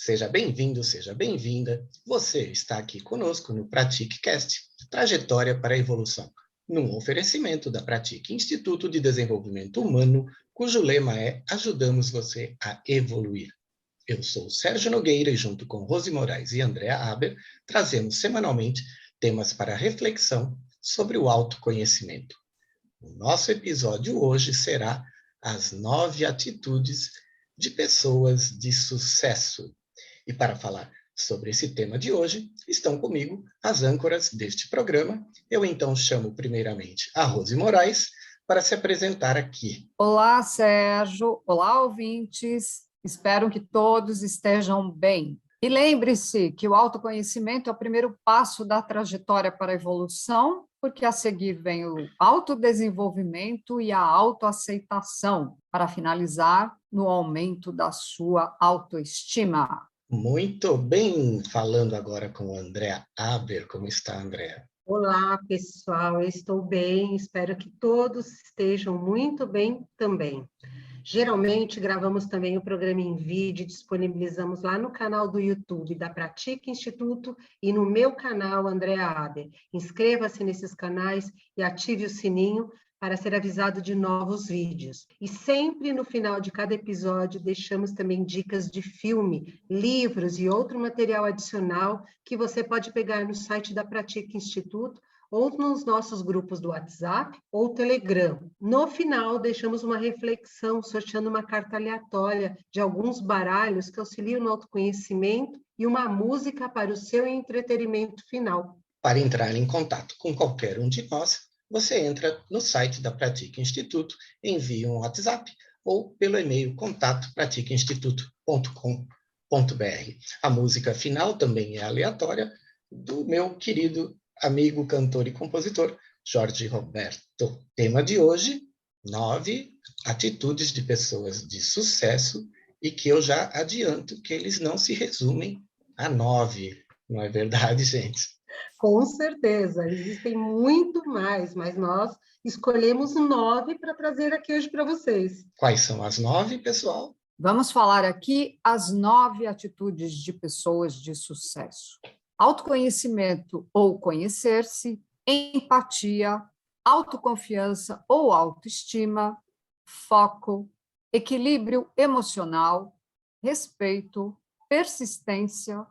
Seja bem-vindo, seja bem-vinda. Você está aqui conosco no PratiqueCast, Trajetória para a Evolução, num oferecimento da Pratique Instituto de Desenvolvimento Humano, cujo lema é Ajudamos você a evoluir. Eu sou Sérgio Nogueira e junto com Rose Moraes e Andréa Aber, trazemos semanalmente temas para reflexão sobre o autoconhecimento. O nosso episódio hoje será as 9 atitudes de pessoas de sucesso. E para falar sobre esse tema de hoje, estão comigo as âncoras deste programa. Eu então chamo primeiramente a Rose Moraes para se apresentar aqui. Olá, Sérgio. Olá, ouvintes. Espero que todos estejam bem. E lembre-se que o autoconhecimento é o primeiro passo da trajetória para a evolução, porque a seguir vem o autodesenvolvimento e a autoaceitação, para finalizar no aumento da sua autoestima. Muito bem, falando agora com a Andréa Aber. Como está, Andréa? Olá, pessoal, eu estou bem, espero que todos estejam muito bem também. Geralmente, gravamos também o programa em vídeo, disponibilizamos lá no canal do YouTube da Pratique Instituto e no meu canal, Andréa Aber. Inscreva-se nesses canais e ative o sininho para ser avisado de novos vídeos. E sempre no final de cada episódio, deixamos também dicas de filme, livros e outro material adicional que você pode pegar no site da Pratique Instituto ou nos nossos grupos do WhatsApp ou Telegram. No final, deixamos uma reflexão, sorteando uma carta aleatória de alguns baralhos que auxiliam no autoconhecimento e uma música para o seu entretenimento final. Para entrar em contato com qualquer um de nós, você entra no site da Pratique Instituto, envia um WhatsApp ou pelo e-mail contato@pratiqueinstituto.com.br. A música final também é aleatória, do meu querido amigo, cantor e compositor, Jorge Roberto. Tema de hoje, 9 atitudes de pessoas de sucesso, e que eu já adianto que eles não se resumem a 9. Não é verdade, gente? Com certeza, existem muito mais, mas nós escolhemos 9 para trazer aqui hoje para vocês. Quais são as 9, pessoal? Vamos falar aqui as 9 atitudes de pessoas de sucesso. Autoconhecimento ou conhecer-se, empatia, autoconfiança ou autoestima, foco, equilíbrio emocional, respeito, persistência,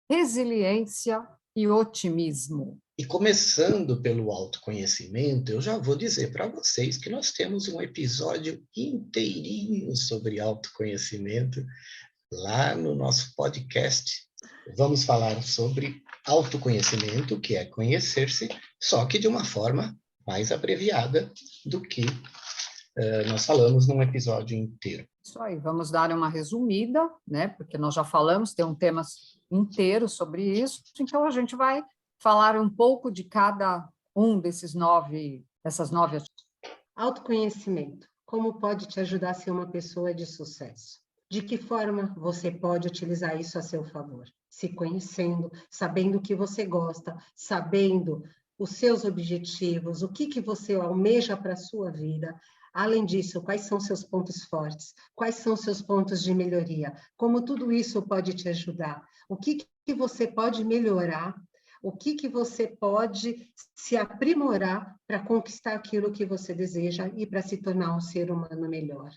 resiliência e otimismo. E começando pelo autoconhecimento, eu já vou dizer para vocês que nós temos um episódio inteirinho sobre autoconhecimento lá no nosso podcast. Vamos falar sobre autoconhecimento, que é conhecer-se, só que de uma forma mais abreviada do que nós falamos num episódio inteiro. Isso aí, vamos dar uma resumida, né? Porque nós já falamos, tem um tema inteiro sobre isso, então a gente vai falar um pouco de cada um dessas 9 atitudes. Autoconhecimento. Como pode te ajudar a ser uma pessoa de sucesso? De que forma você pode utilizar isso a seu favor? Se conhecendo, sabendo o que você gosta, sabendo os seus objetivos, o que você almeja para a sua vida. Além disso, quais são seus pontos fortes? Quais são seus pontos de melhoria? Como tudo isso pode te ajudar? O que você pode melhorar? O que você pode se aprimorar para conquistar aquilo que você deseja e para se tornar um ser humano melhor?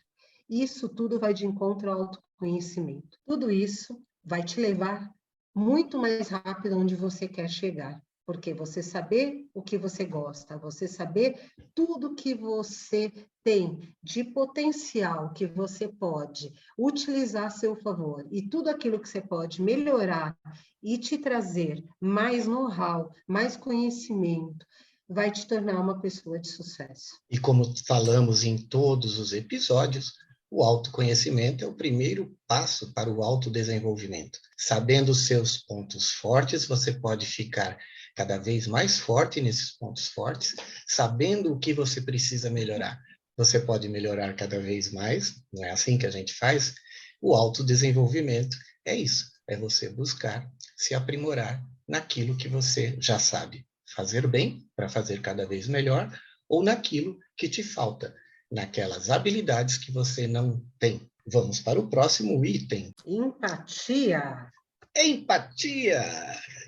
Isso tudo vai de encontro ao autoconhecimento. Tudo isso vai te levar muito mais rápido onde você quer chegar. Porque você saber o que você gosta, você saber tudo que você tem de potencial que você pode utilizar a seu favor e tudo aquilo que você pode melhorar e te trazer mais know-how, mais conhecimento, vai te tornar uma pessoa de sucesso. E como falamos em todos os episódios, o autoconhecimento é o primeiro passo para o autodesenvolvimento. Sabendo os seus pontos fortes, você pode ficar cada vez mais forte nesses pontos fortes, sabendo o que você precisa melhorar. Você pode melhorar cada vez mais, não é assim que a gente faz? O autodesenvolvimento é isso, é você buscar se aprimorar naquilo que você já sabe fazer bem, para fazer cada vez melhor, ou naquilo que te falta, naquelas habilidades que você não tem. Vamos para o próximo item. Empatia. Empatia!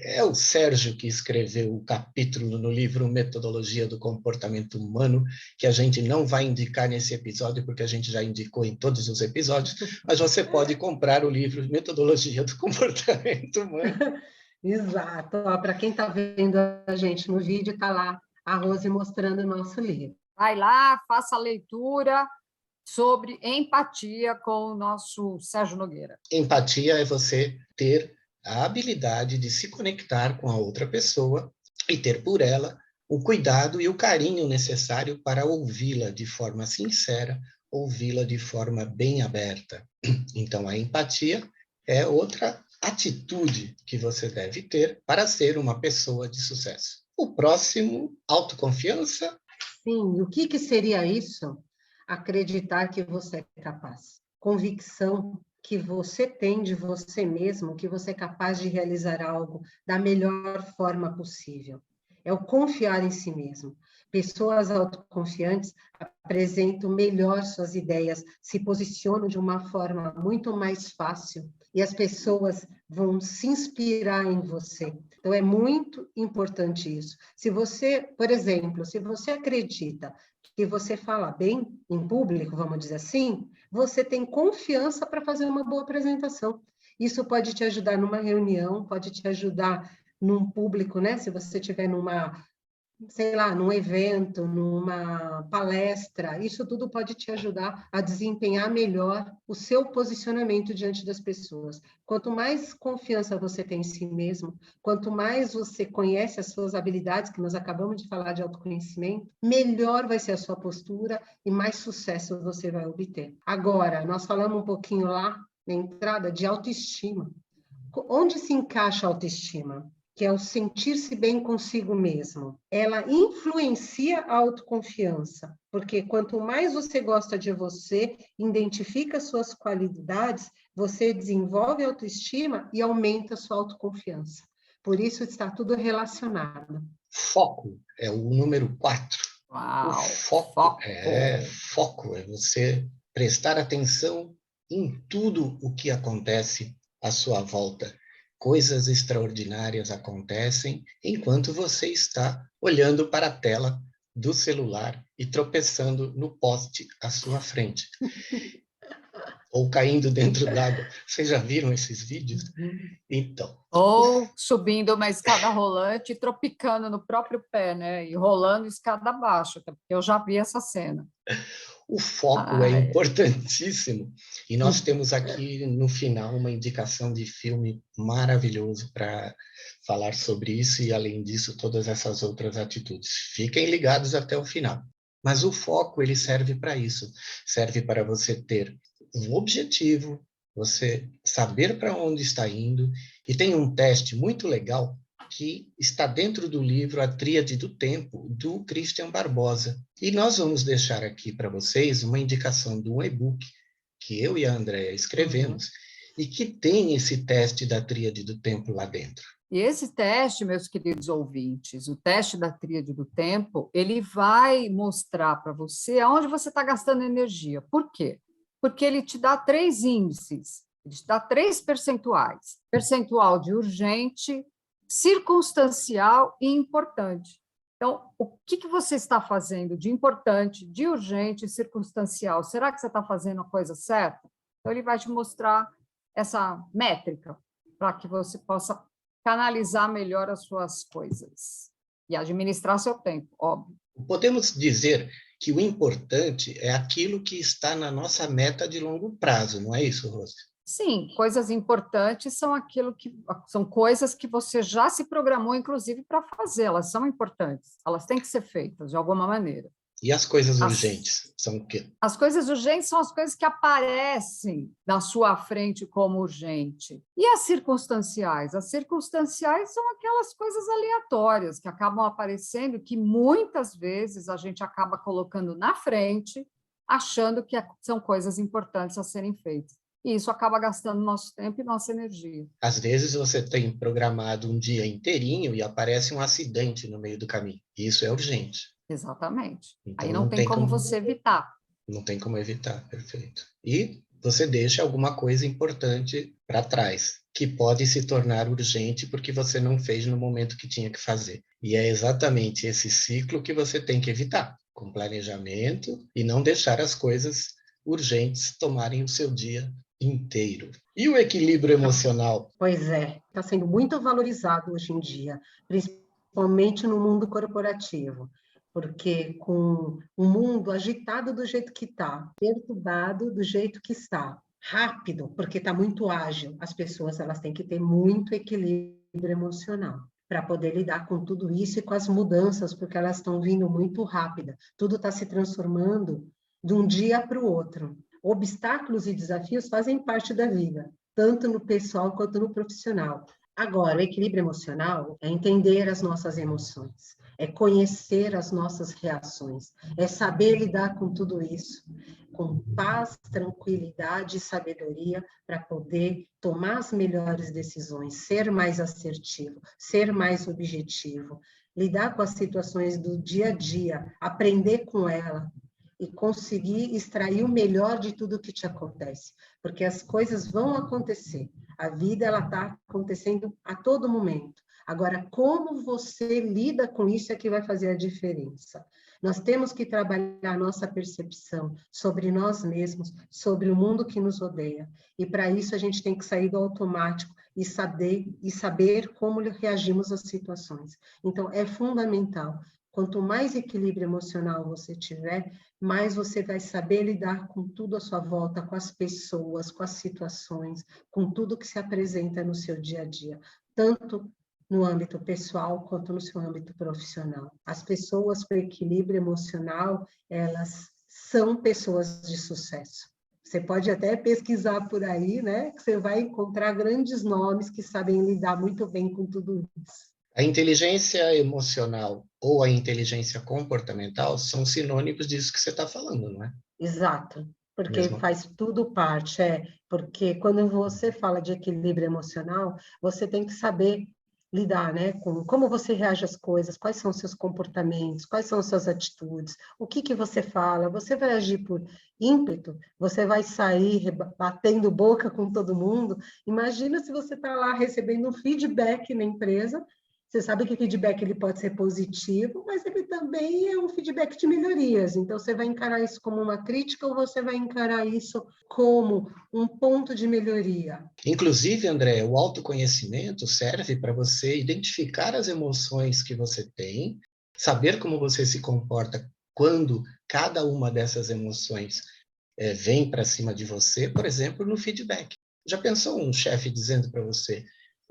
É o Sérgio que escreveu o capítulo no livro Metodologia do Comportamento Humano, que a gente não vai indicar nesse episódio, porque a gente já indicou em todos os episódios, mas você pode comprar o livro Metodologia do Comportamento Humano. Exato. Para quem está vendo a gente no vídeo, está lá a Rose mostrando o nosso livro. Vai lá, faça a leitura sobre empatia com o nosso Sérgio Nogueira. Empatia é você ter a habilidade de se conectar com a outra pessoa e ter por ela o cuidado e o carinho necessário para ouvi-la de forma sincera, ouvi-la de forma bem aberta. Então, a empatia é outra atitude que você deve ter para ser uma pessoa de sucesso. O próximo, autoconfiança. Sim, o que seria isso? Acreditar que você é capaz. Convicção que você tem de você mesmo, que você é capaz de realizar algo da melhor forma possível. É o confiar em si mesmo. Pessoas autoconfiantes apresentam melhor suas ideias, se posicionam de uma forma muito mais fácil e as pessoas vão se inspirar em você. Então, é muito importante isso. Se você, por exemplo, se você acredita que você fala bem em público, vamos dizer assim, você tem confiança para fazer uma boa apresentação. Isso pode te ajudar numa reunião, pode te ajudar num público, né? Se você estiver sei lá, num evento, numa palestra, isso tudo pode te ajudar a desempenhar melhor o seu posicionamento diante das pessoas. Quanto mais confiança você tem em si mesmo, quanto mais você conhece as suas habilidades, que nós acabamos de falar de autoconhecimento, melhor vai ser a sua postura e mais sucesso você vai obter. Agora, nós falamos um pouquinho lá na entrada de autoestima. Onde se encaixa a autoestima? Que é o sentir-se bem consigo mesmo. Ela influencia a autoconfiança, porque quanto mais você gosta de você, identifica suas qualidades, você desenvolve a autoestima e aumenta a sua autoconfiança. Por isso está tudo relacionado. Foco é o número 4. Uau, O foco é você prestar atenção em tudo o que acontece à sua volta. Coisas extraordinárias acontecem enquanto você está olhando para a tela do celular e tropeçando no poste à sua frente. Ou caindo dentro d'água. Vocês já viram esses vídeos? Então. Ou subindo uma escada rolante e tropicando no próprio pé, né? E rolando escada abaixo, porque eu já vi essa cena. O foco é importantíssimo. E nós temos aqui, no final, uma indicação de filme maravilhoso para falar sobre isso e, além disso, todas essas outras atitudes. Fiquem ligados até o final. Mas o foco, ele serve para isso. Serve para você ter um objetivo, você saber para onde está indo. E tem um teste muito legal que está dentro do livro A Tríade do Tempo, do Christian Barbosa. E nós vamos deixar aqui para vocês uma indicação de um e-book que eu e a Andrea escrevemos e que tem esse teste da Tríade do Tempo lá dentro. E esse teste, meus queridos ouvintes, o teste da Tríade do Tempo, ele vai mostrar para você aonde você está gastando energia. Por quê? Porque ele te dá 3 índices, ele te dá 3 percentuais. Percentual de urgente, circunstancial e importante. Então, o que você está fazendo de importante, de urgente e circunstancial? Será que você está fazendo a coisa certa? Então, ele vai te mostrar essa métrica para que você possa canalizar melhor as suas coisas e administrar seu tempo, óbvio. Podemos dizer que o importante é aquilo que está na nossa meta de longo prazo, não é isso, Rose? Sim, coisas importantes são coisas que você já se programou, inclusive, para fazer. Elas são importantes, elas têm que ser feitas de alguma maneira. E as coisas urgentes são o quê? As coisas urgentes são as coisas que aparecem na sua frente como urgente. E as circunstanciais? As circunstanciais são aquelas coisas aleatórias que acabam aparecendo, que muitas vezes a gente acaba colocando na frente, achando que são coisas importantes a serem feitas. E isso acaba gastando nosso tempo e nossa energia. Às vezes você tem programado um dia inteirinho e aparece um acidente no meio do caminho. E isso é urgente. Exatamente. Então, aí não tem como você evitar. Não tem como evitar, perfeito. E você deixa alguma coisa importante para trás, que pode se tornar urgente porque você não fez no momento que tinha que fazer. E é exatamente esse ciclo que você tem que evitar, com planejamento e não deixar as coisas urgentes tomarem o seu dia inteiro. E o equilíbrio emocional? Pois é, está sendo muito valorizado hoje em dia, principalmente no mundo corporativo, porque com o mundo agitado do jeito que está, perturbado do jeito que está, rápido, porque está muito ágil, as pessoas elas têm que ter muito equilíbrio emocional para poder lidar com tudo isso e com as mudanças, porque elas estão vindo muito rápida. Tudo está se transformando de um dia para o outro. Obstáculos e desafios fazem parte da vida, tanto no pessoal quanto no profissional. Agora, o equilíbrio emocional é entender as nossas emoções, é conhecer as nossas reações, é saber lidar com tudo isso, com paz, tranquilidade e sabedoria, para poder tomar as melhores decisões, ser mais assertivo, ser mais objetivo, lidar com as situações do dia a dia, aprender com ela, e conseguir extrair o melhor de tudo que te acontece, porque as coisas vão acontecer, a vida ela está acontecendo a todo momento. Agora, como você lida com isso é que vai fazer a diferença. Nós temos que trabalhar a nossa percepção sobre nós mesmos, sobre o mundo que nos rodeia, e para isso a gente tem que sair do automático e saber como reagimos às situações. Então, é fundamental. Quanto mais equilíbrio emocional você tiver, mais você vai saber lidar com tudo à sua volta, com as pessoas, com as situações, com tudo que se apresenta no seu dia a dia, tanto no âmbito pessoal quanto no seu âmbito profissional. As pessoas com equilíbrio emocional, elas são pessoas de sucesso. Você pode até pesquisar por aí, né, que você vai encontrar grandes nomes que sabem lidar muito bem com tudo isso. A inteligência emocional ou a inteligência comportamental são sinônimos disso que você está falando, não é? Exato, porque Mesmo. faz tudo parte, porque quando você fala de equilíbrio emocional, você tem que saber lidar, né, com como você reage às coisas, quais são os seus comportamentos, quais são as suas atitudes, o que você fala, você vai agir por ímpeto, você vai sair batendo boca com todo mundo. Imagina se você está lá recebendo um feedback na empresa. Você sabe que o feedback ele pode ser positivo, mas ele também é um feedback de melhorias. Então, você vai encarar isso como uma crítica ou você vai encarar isso como um ponto de melhoria? Inclusive, André, o autoconhecimento serve para você identificar as emoções que você tem, saber como você se comporta quando cada uma dessas emoções vem para cima de você, por exemplo, no feedback. Já pensou um chefe dizendo para você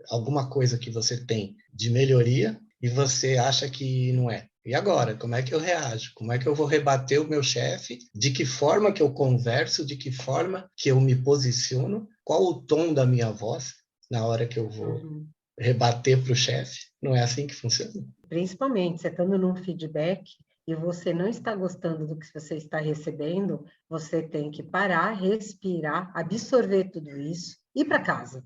alguma coisa que você tem de melhoria e você acha que não é? E agora, como é que eu reajo? Como é que eu vou rebater o meu chefe? De que forma que eu converso? De que forma que eu me posiciono? Qual o tom da minha voz na hora que eu vou rebater para o chefe? Não é assim que funciona? Principalmente, você estando num feedback e você não está gostando do que você está recebendo, você tem que parar, respirar, absorver tudo isso e ir para casa.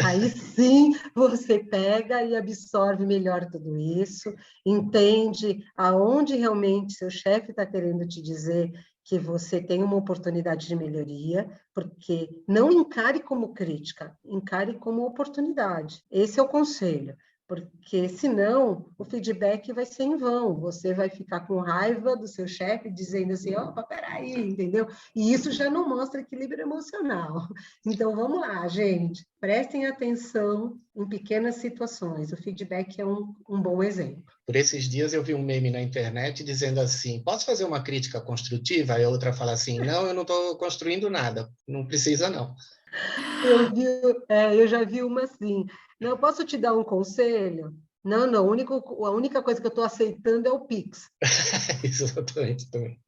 Aí sim você pega e absorve melhor tudo isso, entende aonde realmente seu chefe está querendo te dizer que você tem uma oportunidade de melhoria, porque não encare como crítica, encare como oportunidade. Esse é o conselho. Porque senão o feedback vai ser em vão, você vai ficar com raiva do seu chefe dizendo assim, opa, peraí, entendeu? E isso já não mostra equilíbrio emocional. Então vamos lá, gente, prestem atenção em pequenas situações, o feedback é um bom exemplo. Por esses dias eu vi um meme na internet dizendo assim, posso fazer uma crítica construtiva? Aí a outra fala assim, não, eu não estou construindo nada, não precisa não. Eu já vi uma assim, não, posso te dar um conselho? Não, a única coisa que eu estou aceitando é o Pix. Exatamente, também.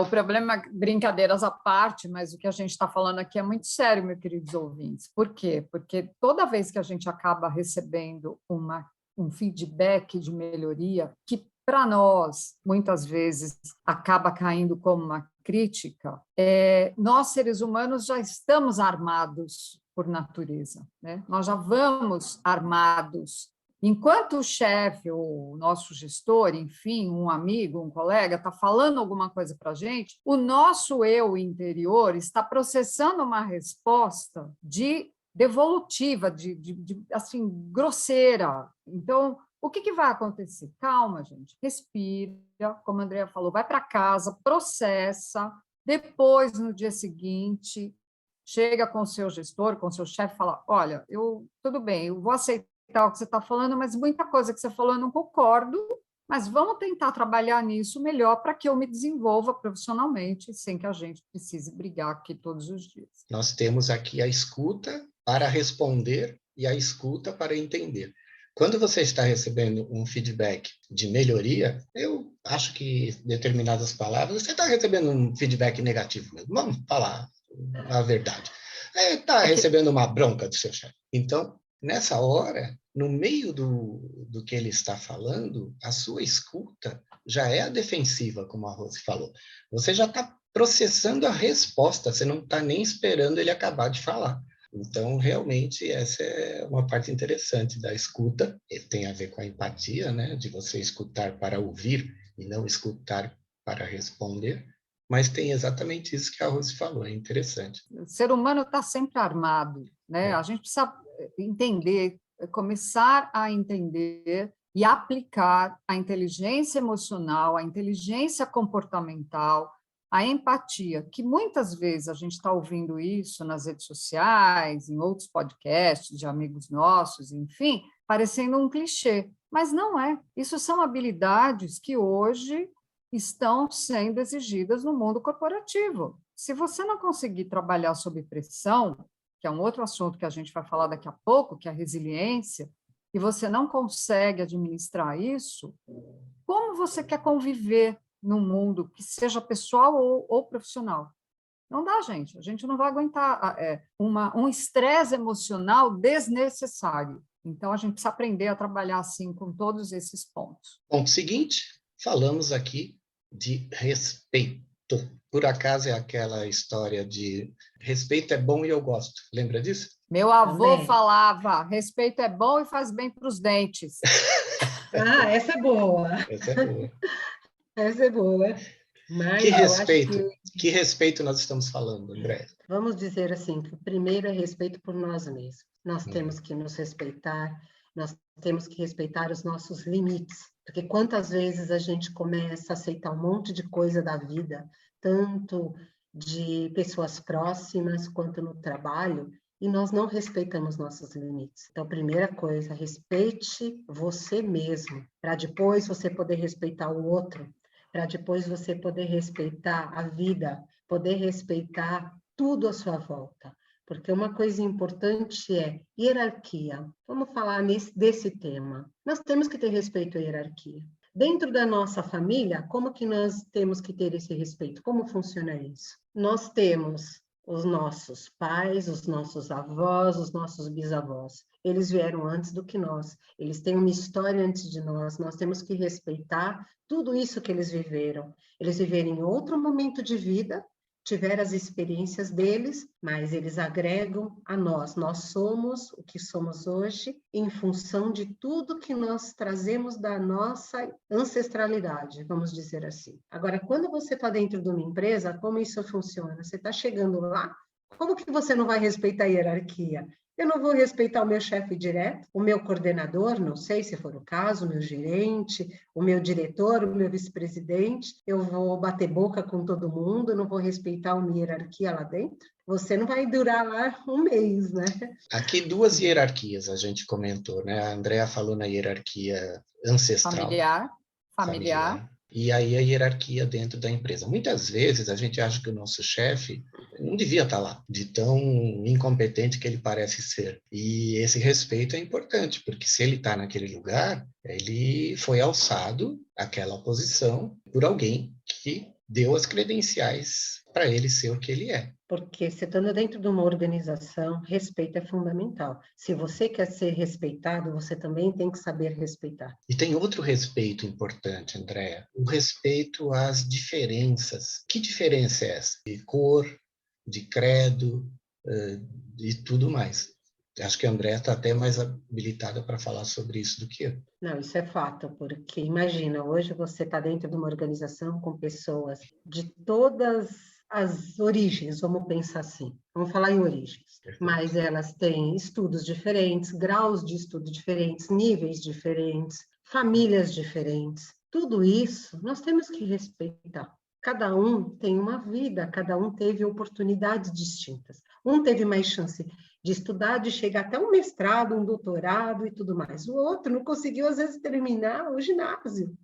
O problema, brincadeiras à parte, mas o que a gente está falando aqui é muito sério, meus queridos ouvintes. Por quê? Porque toda vez que a gente acaba recebendo um feedback de melhoria, que para nós, muitas vezes, acaba caindo como uma crítica, nós, seres humanos, já estamos armados por natureza, né? Nós já vamos armados Enquanto o chefe, o nosso gestor, enfim, um amigo, um colega, está falando alguma coisa para a gente, o nosso eu interior está processando uma resposta devolutiva, assim, grosseira. Então, o que vai acontecer? Calma, gente, respira, como a Andrea falou, vai para casa, processa, depois, no dia seguinte, chega com o seu gestor, com o seu chefe, e fala, olha, tudo bem, eu vou aceitar o que você está falando, mas muita coisa que você falou eu não concordo, mas vamos tentar trabalhar nisso melhor para que eu me desenvolva profissionalmente, sem que a gente precise brigar aqui todos os dias. Nós temos aqui a escuta para responder e a escuta para entender. Quando você está recebendo um feedback de melhoria, eu acho que determinadas palavras, você está recebendo um feedback negativo mesmo, vamos falar a verdade. Está recebendo uma bronca do seu chefe. Então, nessa hora, no meio do que ele está falando, a sua escuta já é a defensiva, como a Rose falou. Você já está processando a resposta, você não está nem esperando ele acabar de falar. Então, realmente, essa é uma parte interessante da escuta, tem a ver com a empatia, né? De você escutar para ouvir e não escutar para responder, mas tem exatamente isso que a Rose falou, é interessante. O ser humano está sempre armado, né? A gente precisa entender, começar a entender e aplicar a inteligência emocional, a inteligência comportamental, a empatia, que muitas vezes a gente está ouvindo isso nas redes sociais, em outros podcasts de amigos nossos, enfim, parecendo um clichê, mas não é. Isso são habilidades que hoje estão sendo exigidas no mundo corporativo. Se você não conseguir trabalhar sob pressão, que é um outro assunto que a gente vai falar daqui a pouco, que é a resiliência, e você não consegue administrar isso, como você quer conviver num mundo que seja pessoal ou profissional? Não dá, gente. A gente não vai aguentar um estresse emocional desnecessário. Então, a gente precisa aprender a trabalhar assim com todos esses pontos. Ponto seguinte, falamos aqui de respeito. Por acaso é aquela história de respeito é bom e eu gosto. Lembra disso? Meu avô falava, respeito é bom e faz bem para os dentes. Essa é boa. Essa é boa. Essa é boa. Mas que respeito nós estamos falando, André? Vamos dizer assim, que o primeiro é respeito por nós mesmos. Nós temos que nos respeitar, nós temos que respeitar os nossos limites, porque quantas vezes a gente começa a aceitar um monte de coisa da vida, tanto de pessoas próximas quanto no trabalho, e nós não respeitamos nossos limites. Então, primeira coisa, respeite você mesmo, para depois você poder respeitar o outro, para depois você poder respeitar a vida, poder respeitar tudo à sua volta. Porque uma coisa importante é hierarquia. Vamos falar desse tema. Nós temos que ter respeito à hierarquia. Dentro da nossa família, como que nós temos que ter esse respeito? Como funciona isso? Nós temos os nossos pais, os nossos avós, os nossos bisavós. Eles vieram antes do que nós. Eles têm uma história antes de nós. Nós temos que respeitar tudo isso que eles viveram. Eles viveram em outro momento de vida, tiveram as experiências deles, mas eles agregam a nós. Nós somos o que somos hoje em função de tudo que nós trazemos da nossa ancestralidade, vamos dizer assim. Agora, quando você está dentro de uma empresa, como isso funciona? Você está chegando lá, como que você não vai respeitar a hierarquia? Eu não vou respeitar o meu chefe direto, o meu coordenador, não sei se for o caso, o meu gerente, o meu diretor, o meu vice-presidente. Eu vou bater boca com todo mundo, não vou respeitar uma hierarquia lá dentro. Você não vai durar lá um mês, né? Aqui duas hierarquias a gente comentou, né? A Andrea falou na hierarquia ancestral. Familiar. E aí a hierarquia dentro da empresa. Muitas vezes a gente acha que o nosso chefe não devia estar lá, de tão incompetente que ele parece ser. E esse respeito é importante, porque se ele está naquele lugar, ele foi alçado àquela posição por alguém que deu as credenciais para ele ser o que ele é. Porque se estando dentro de uma organização, respeito é fundamental. Se você quer ser respeitado, você também tem que saber respeitar. E tem outro respeito importante, Andréa, o respeito às diferenças. Que diferença é essa? De cor, de credo, e tudo mais. Acho que a Andréa está até mais habilitada para falar sobre isso do que eu. Não, isso é fato, porque imagina, hoje você está dentro de uma organização com pessoas de todas as origens, vamos pensar assim, vamos falar em origens, mas elas têm estudos diferentes, graus de estudo diferentes, níveis diferentes, famílias diferentes. Tudo isso nós temos que respeitar. Cada um tem uma vida, cada um teve oportunidades distintas. Um teve mais chance de estudar, de chegar até um mestrado, um doutorado e tudo mais. O outro não conseguiu, às vezes, terminar o ginásio.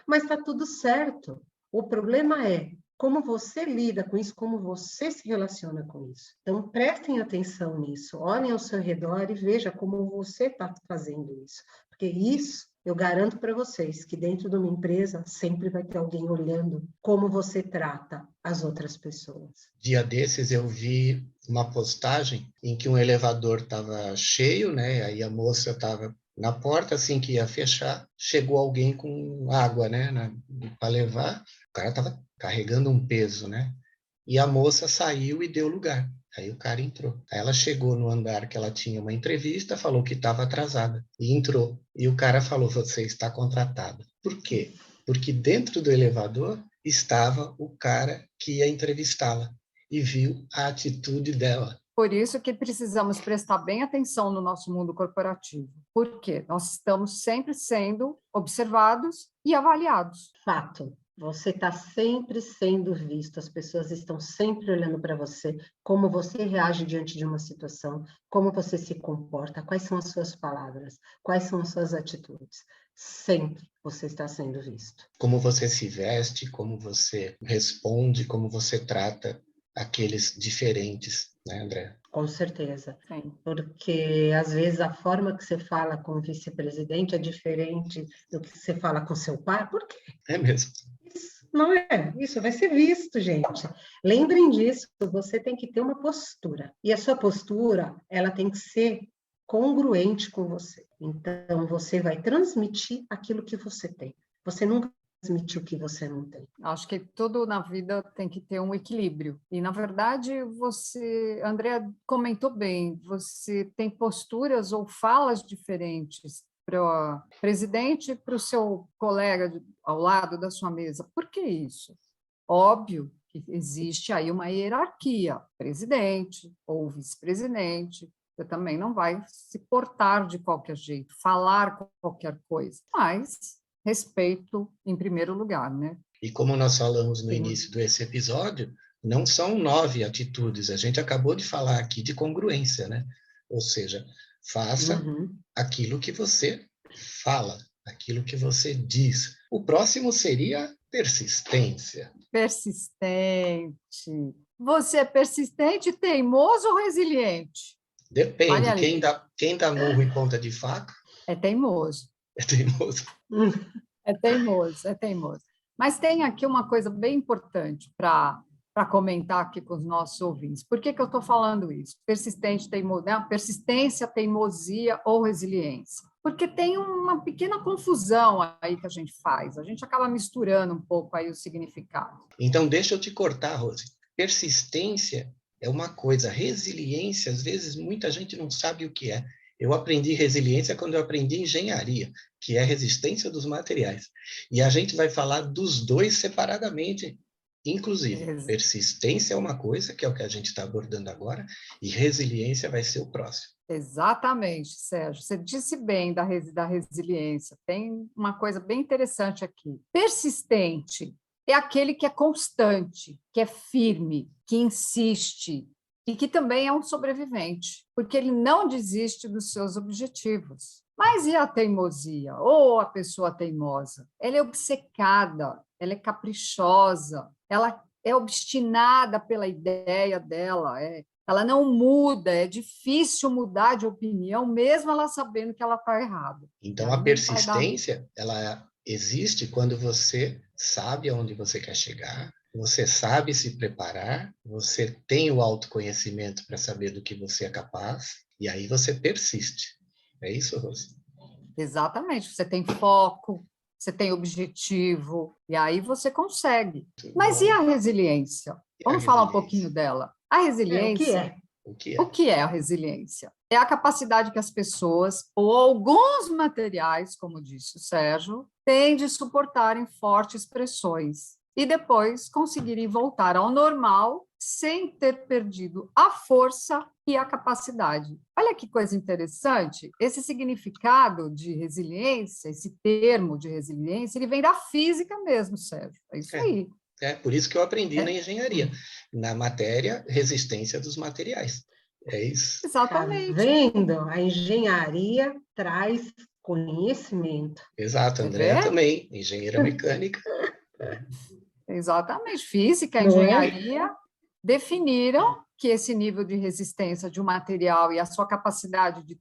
Mas está tudo certo. O problema é como você lida com isso, como você se relaciona com isso. Então, prestem atenção nisso, olhem ao seu redor e veja como você está fazendo isso. Porque isso, eu garanto para vocês, que dentro de uma empresa sempre vai ter alguém olhando como você trata as outras pessoas. Dia desses eu vi uma postagem em que um elevador estava cheio, né? Aí a moça estava na porta, assim que ia fechar, chegou alguém com água, né? Para levar. O cara estava carregando um peso, né? E a moça saiu e deu lugar. Aí o cara entrou. Aí ela chegou no andar que ela tinha uma entrevista, falou que estava atrasada e entrou. E o cara falou: você está contratada. Por quê? Porque dentro do elevador estava o cara que ia entrevistá-la e viu a atitude dela. Por isso que precisamos prestar bem atenção no nosso mundo corporativo. Por quê? Nós estamos sempre sendo observados e avaliados. Fato. Você está sempre sendo visto, as pessoas estão sempre olhando para você, como você reage diante de uma situação, como você se comporta, quais são as suas palavras, quais são as suas atitudes. Sempre você está sendo visto. Como você se veste, como você responde, como você trata aqueles diferentes, né, André? Com certeza. Sim. Porque, às vezes, a forma que você fala com o vice-presidente é diferente do que você fala com seu pai. Por quê? É mesmo. Não é, isso vai ser visto, gente. Lembrem disso, você tem que ter uma postura. E a sua postura, ela tem que ser congruente com você. Então, você vai transmitir aquilo que você tem. Você nunca transmite o que você não tem. Acho que tudo na vida tem que ter um equilíbrio. E, na verdade, você, Andrea, comentou bem, você tem posturas ou falas diferentes para o presidente e para o seu colega ao lado da sua mesa. Por que isso? Óbvio que existe aí uma hierarquia, presidente ou vice-presidente, você também não vai se portar de qualquer jeito, falar qualquer coisa, mas respeito em primeiro lugar, né? E como nós falamos no início desse episódio, não são 9 atitudes, a gente acabou de falar aqui de congruência, né? Ou seja, faça aquilo que você fala, aquilo que você diz. O próximo seria persistência. Persistente. Você é persistente, teimoso ou resiliente? Depende, quem dá murro em ponta de faca é teimoso. É teimoso. É teimoso, é teimoso. Mas tem aqui uma coisa bem importante para comentar aqui com os nossos ouvintes. Por que eu estou falando isso? Persistente, teimoso, né? Persistência, teimosia ou resiliência? Porque tem uma pequena confusão aí que a gente faz. A gente acaba misturando um pouco aí o significado. Então, deixa eu te cortar, Rose. Persistência é uma coisa, resiliência, às vezes, muita gente não sabe o que é. Eu aprendi resiliência quando eu aprendi engenharia, que é resistência dos materiais. E a gente vai falar dos dois separadamente. Inclusive, persistência é uma coisa, que é o que a gente está abordando agora, e resiliência vai ser o próximo. Exatamente, Sérgio. Você disse bem da resiliência. Tem uma coisa bem interessante aqui. Persistente é aquele que é constante, que é firme, que insiste, e que também é um sobrevivente, porque ele não desiste dos seus objetivos. Mas e a teimosia? Ou a pessoa teimosa? Ela é obcecada, ela é caprichosa, ela é obstinada pela ideia dela, ela não muda, é difícil mudar de opinião, mesmo ela sabendo que ela está errada. Então, a persistência, ela existe quando você sabe aonde você quer chegar, você sabe se preparar, você tem o autoconhecimento para saber do que você é capaz, e aí você persiste. É isso, Rose? Exatamente. Você tem foco, você tem objetivo, e aí você consegue. Mas e a resiliência? Vamos falar um pouquinho dela. A resiliência... O que é? O que é a resiliência? é a capacidade que as pessoas, ou alguns materiais, como disse o Sérgio, têm de suportarem fortes pressões e depois conseguirem voltar ao normal sem ter perdido a força e a capacidade. Olha que coisa interessante, esse significado de resiliência, esse termo de resiliência, ele vem da física mesmo, Sérgio. É isso aí. É por isso que eu aprendi na engenharia, na matéria resistência dos materiais. É isso. Exatamente. Tá vendo? A engenharia traz conhecimento. Exato, Andréa também, engenheira mecânica. Exatamente. Física, Não é? engenharia definiram que esse nível de resistência de um material e a sua capacidade de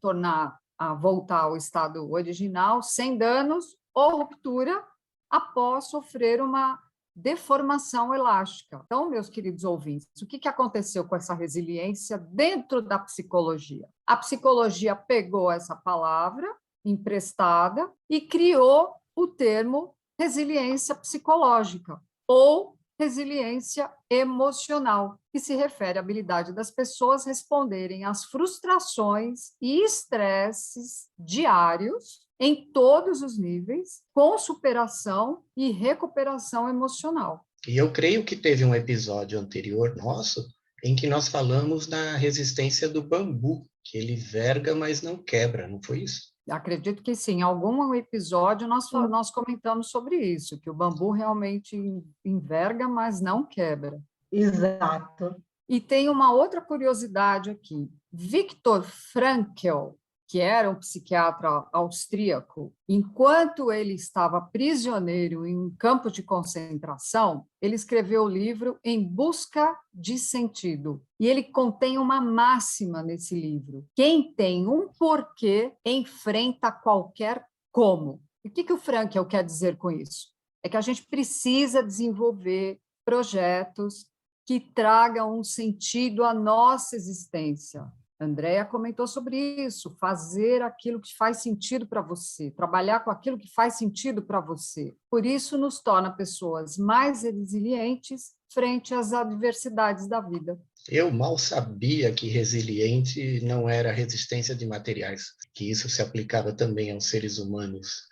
voltar ao estado original sem danos ou ruptura após sofrer uma deformação elástica. Então, meus queridos ouvintes, o que aconteceu com essa resiliência dentro da psicologia? A psicologia pegou essa palavra emprestada e criou o termo resiliência psicológica ou resiliência emocional, que se refere à habilidade das pessoas responderem às frustrações e estresses diários em todos os níveis, com superação e recuperação emocional. E eu creio que teve um episódio anterior nosso em que nós falamos da resistência do bambu, que ele verga, mas não quebra, não foi isso? Acredito que sim. Em algum episódio nós comentamos sobre isso, que o bambu realmente enverga, mas não quebra. Exato. E tem uma outra curiosidade aqui. Viktor Frankl, que era um psiquiatra austríaco, enquanto ele estava prisioneiro em um campo de concentração, ele escreveu o livro Em Busca de Sentido. E ele contém uma máxima nesse livro: quem tem um porquê enfrenta qualquer como. E o que o Frankl quer dizer com isso? É que a gente precisa desenvolver projetos que tragam um sentido à nossa existência. Andréa comentou sobre isso, fazer aquilo que faz sentido para você, trabalhar com aquilo que faz sentido para você. Por isso, nos torna pessoas mais resilientes frente às adversidades da vida. Eu mal sabia que resiliente não era resistência de materiais, que isso se aplicava também aos seres humanos.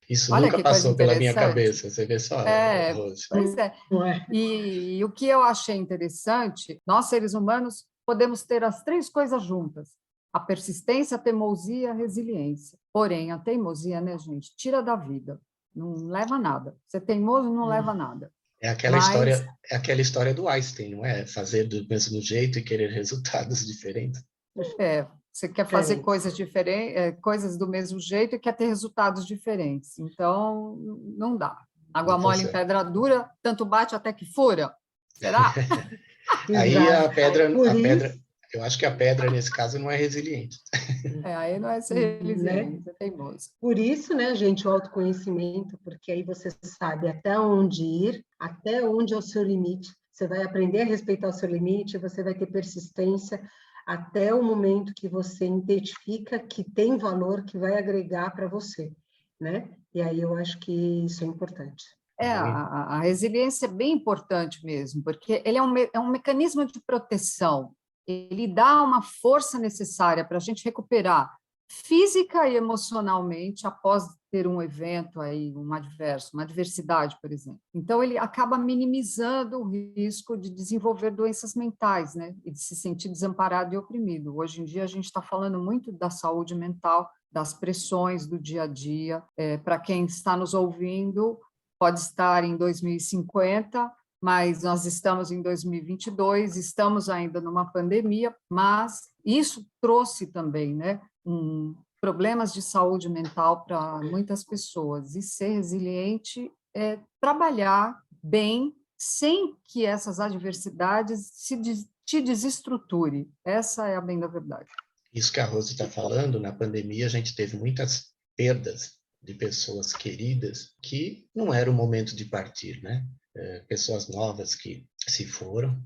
Isso Olha nunca que coisa passou pela minha interessante. cabeça, você vê só, Rose. Pois é. E o que eu achei interessante, nós seres humanos podemos ter as três coisas juntas: a persistência, a teimosia e a resiliência. Porém, a teimosia, né, gente, tira da vida, não leva a nada. Ser teimoso não leva a nada. É aquela história do Einstein, não é? Fazer do mesmo jeito e querer resultados diferentes. Você quer fazer coisas diferentes, coisas do mesmo jeito e quer ter resultados diferentes. Então, não dá. Água mole em pedra dura, tanto bate até que fura. Será? Aí a pedra, eu acho que a pedra, nesse caso, não é resiliente. Aí não é ser resiliente, é teimoso. Por isso, né, gente, o autoconhecimento, porque aí você sabe até onde ir, até onde é o seu limite. Você vai aprender a respeitar o seu limite, você vai ter persistência até o momento que você identifica que tem valor, que vai agregar para você, né? E aí eu acho que isso é importante. A resiliência é bem importante mesmo, porque ele é um mecanismo de proteção. Ele dá uma força necessária para a gente recuperar física e emocionalmente após ter um evento aí, uma adversidade, por exemplo. Então, ele acaba minimizando o risco de desenvolver doenças mentais, né? E de se sentir desamparado e oprimido. Hoje em dia, a gente está falando muito da saúde mental, das pressões do dia a dia. Para quem está nos ouvindo, pode estar em 2050, mas nós estamos em 2022, estamos ainda numa pandemia, mas isso trouxe também, né, problemas de saúde mental para muitas pessoas, e ser resiliente é trabalhar bem sem que essas adversidades te desestruture. Essa é a bem da verdade. Isso que a Rose está falando, na pandemia a gente teve muitas perdas de pessoas queridas que não era o momento de partir, né? Pessoas novas que se foram,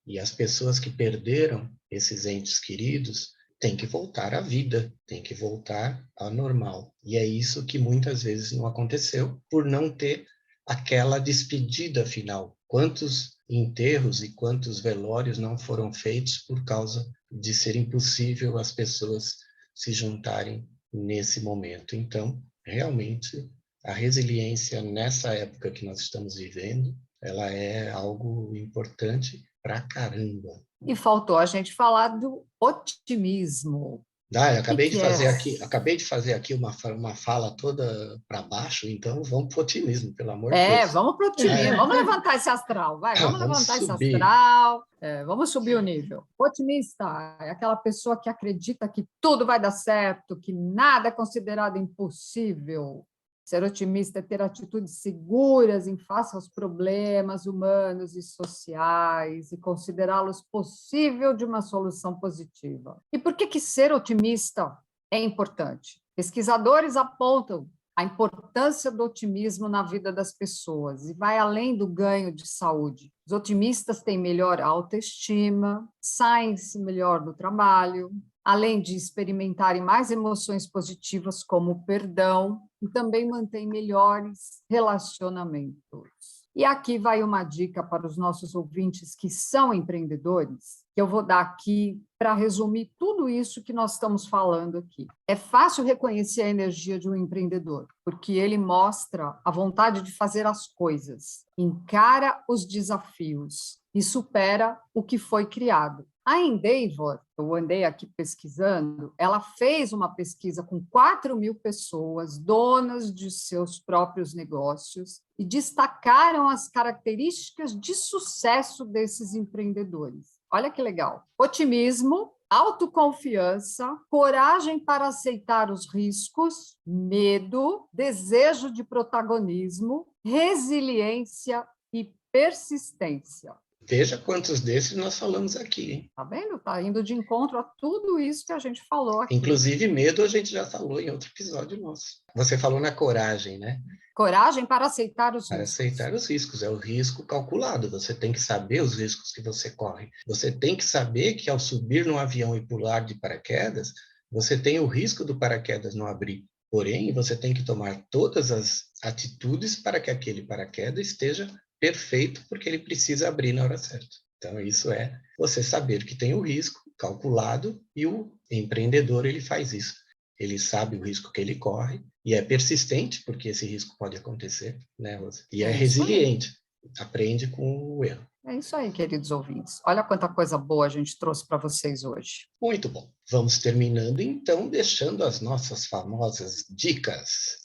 e as pessoas que perderam esses entes queridos têm que voltar à vida, têm que voltar ao normal. E é isso que muitas vezes não aconteceu, por não ter aquela despedida final. Quantos enterros e quantos velórios não foram feitos por causa de ser impossível as pessoas se juntarem nesse momento. Então, realmente, a resiliência nessa época que nós estamos vivendo, ela é algo importante pra caramba. E faltou a gente falar do otimismo. Eu acabei de é? fazer aqui uma fala toda para baixo, então vamos para o otimismo, pelo amor de Deus. Vamos para o otimismo, vamos levantar esse astral, vai, vamos Vamos levantar esse subir. astral, vamos subir o nível. O otimista é aquela pessoa que acredita que tudo vai dar certo, que nada é considerado impossível. Ser otimista é ter atitudes seguras em face aos problemas humanos e sociais e considerá-los possível de uma solução positiva. E por que ser otimista é importante? Pesquisadores apontam a importância do otimismo na vida das pessoas e vai além do ganho de saúde. Os otimistas têm melhor autoestima, saem-se melhor do trabalho, além de experimentarem mais emoções positivas como o perdão, e também mantêm melhores relacionamentos. E aqui vai uma dica para os nossos ouvintes que são empreendedores, que eu vou dar aqui para resumir tudo isso que nós estamos falando aqui. É fácil reconhecer a energia de um empreendedor, porque ele mostra a vontade de fazer as coisas, encara os desafios e supera o que foi criado. A Endeavor, eu andei aqui pesquisando, ela fez uma pesquisa com 4.000 pessoas, donas de seus próprios negócios, e destacaram as características de sucesso desses empreendedores. Olha que legal. Otimismo, autoconfiança, coragem para aceitar os riscos, medo, desejo de protagonismo, resiliência e persistência. Veja quantos desses nós falamos aqui, hein? Tá vendo? Tá indo de encontro a tudo isso que a gente falou aqui. Inclusive, medo a gente já falou em outro episódio nosso. Você falou na coragem, né? Coragem para aceitar os Para riscos. aceitar os riscos. É o risco calculado. Você tem que saber os riscos que você corre. Você tem que saber que ao subir num avião e pular de paraquedas, você tem o risco do paraquedas não abrir. Porém, você tem que tomar todas as atitudes para que aquele paraquedas esteja perfeito, porque ele precisa abrir na hora certa. Então, isso é você saber que tem o risco calculado e o empreendedor, ele faz isso. Ele sabe o risco que ele corre e é persistente, porque esse risco pode acontecer, né, Rosa? E é resiliente, aprende com o erro. É isso aí, queridos ouvintes. Olha quanta coisa boa a gente trouxe para vocês hoje. Muito bom. Vamos terminando, então, deixando as nossas famosas dicas.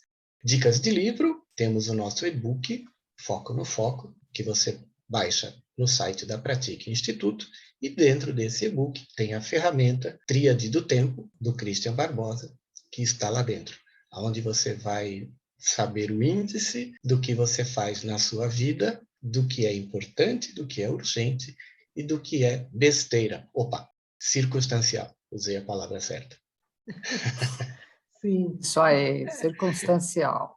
Dicas de livro, temos o nosso e-book, Foco no Foco, que você baixa no site da Pratique Instituto, e dentro desse e-book tem a ferramenta Tríade do Tempo, do Christian Barbosa, que está lá dentro, onde você vai saber o índice do que você faz na sua vida, do que é importante, do que é urgente e do que é besteira. Opa, circunstancial, usei a palavra certa. Sim. Isso aí, circunstancial.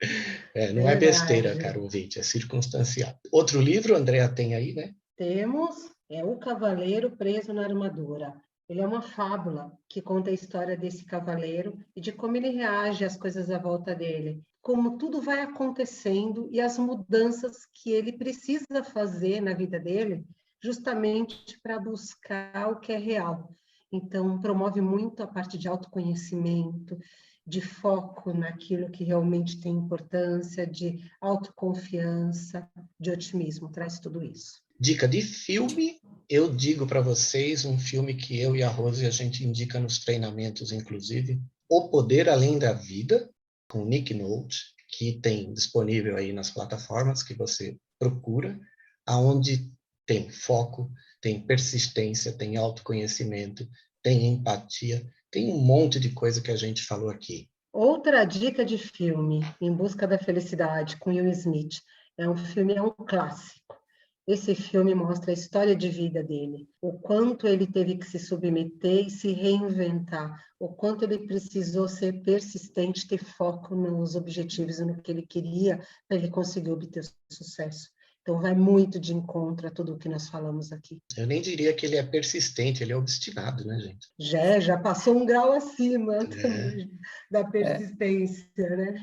Não é besteira, caro ouvinte, é circunstancial. Outro livro, Andréa, tem aí, né? Temos, O Cavaleiro Preso na Armadura. Ele é uma fábula que conta a história desse cavaleiro e de como ele reage às coisas à volta dele, como tudo vai acontecendo e as mudanças que ele precisa fazer na vida dele, justamente para buscar o que é real. Então, promove muito a parte de autoconhecimento, de foco naquilo que realmente tem importância, de autoconfiança, de otimismo, traz tudo isso. Dica de filme, eu digo para vocês um filme que eu e a Rose a gente indica nos treinamentos, inclusive, O Poder Além da Vida, com Nick Nolte, que tem disponível aí nas plataformas que você procura, aonde tem foco, tem persistência, tem autoconhecimento, tem empatia, tem um monte de coisa que a gente falou aqui. Outra dica de filme, Em Busca da Felicidade, com Will Smith. É um clássico. Esse filme mostra a história de vida dele, o quanto ele teve que se submeter e se reinventar, o quanto ele precisou ser persistente, ter foco nos objetivos e no que ele queria para ele conseguir obter sucesso. Então, vai muito de encontro a tudo o que nós falamos aqui. Eu nem diria que ele é persistente, ele é obstinado, né, gente? Já passou um grau acima da persistência, né?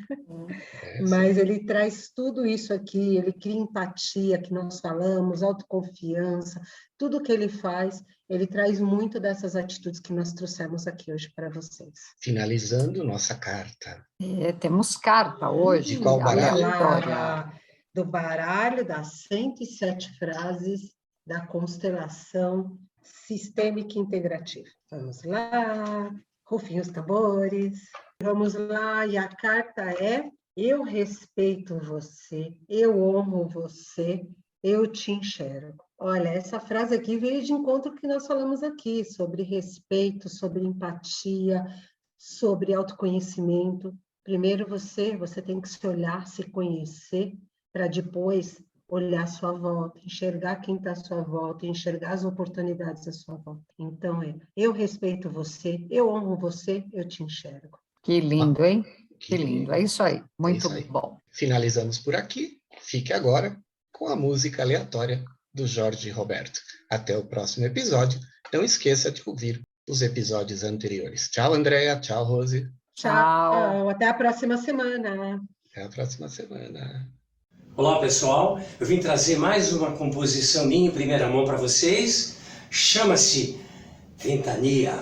Mas ele traz tudo isso aqui, ele cria empatia, que nós falamos, autoconfiança, tudo que ele faz, ele traz muito dessas atitudes que nós trouxemos aqui hoje para vocês. Finalizando nossa carta. Temos carta hoje. De qual baralho? Do baralho das 107 frases da constelação sistêmica integrativa. Vamos lá, rufem os tambores. Vamos lá, e a carta é: eu respeito você, eu honro você, eu te enxergo. Olha, essa frase aqui veio de encontro com o que nós falamos aqui, sobre respeito, sobre empatia, sobre autoconhecimento. Primeiro você tem que se olhar, se conhecer, para depois olhar à sua volta, enxergar quem está à sua volta, enxergar as oportunidades à sua volta. Então, eu respeito você, eu honro você, eu te enxergo. Que lindo, hein? Que lindo. É isso aí. Muito bom. Finalizamos por aqui. Fique agora com a música aleatória do Jorge Roberto. Até o próximo episódio. Não esqueça de ouvir os episódios anteriores. Tchau, Andréa. Tchau, Rose. Tchau. Até a próxima semana. Até a próxima semana. Olá, pessoal. Eu vim trazer mais uma composição minha em primeira mão para vocês. Chama-se Ventania.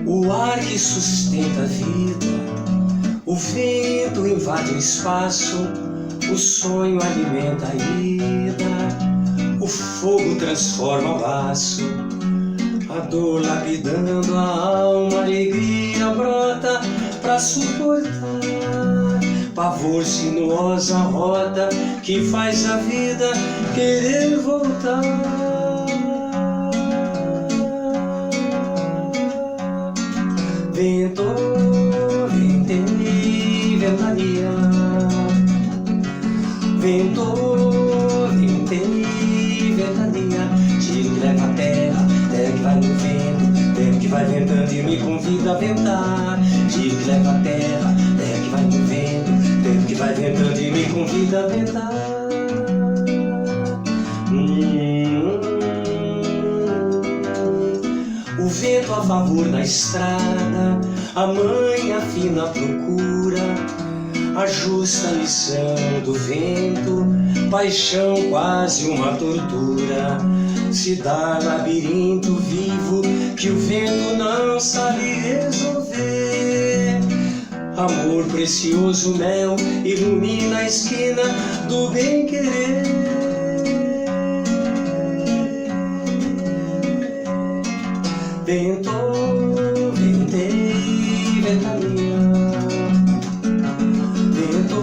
O ar que sustenta a vida, o vento invade o espaço, o sonho alimenta a ida, o fogo transforma o laço, a dor lapidando a alma, a alegria brota pra suportar, pavor sinuosa roda que faz a vida querer voltar. Vento, ventei, ventania. Vento, ventei, ventania. Tiro que leva a terra, terra que vai no vento, terra que vai ventando e me convida a ventar. Tiro que leva a terra, terra que vai no vento, terra que vai ventando e me convida a ventar. O vento a favor na estrada, a mãe afina a procura, a justa lição do vento, paixão quase uma tortura, se dá labirinto vivo que o vento não sabe resolver. Amor precioso mel ilumina a esquina do bem-querer. Vento, ventei, ventania. Vento,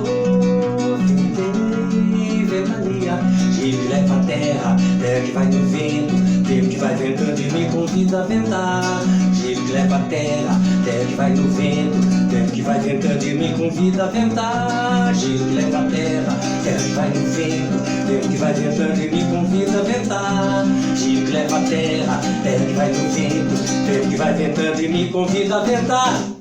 ventei, ventania. Giro leva a terra, terra que vai no vento, tempo que vai ventando e me convida a ventar. Giro que leva a terra, terra que vai no vento, tempo que vai ventando e me convida a ventar. Giro que leva a terra, terra que vai no vento, tempo que vai ventando e me convida a ventar. Giro que leva a terra, terra que vai no vento, tempo que vai ventando e me convida a ventar.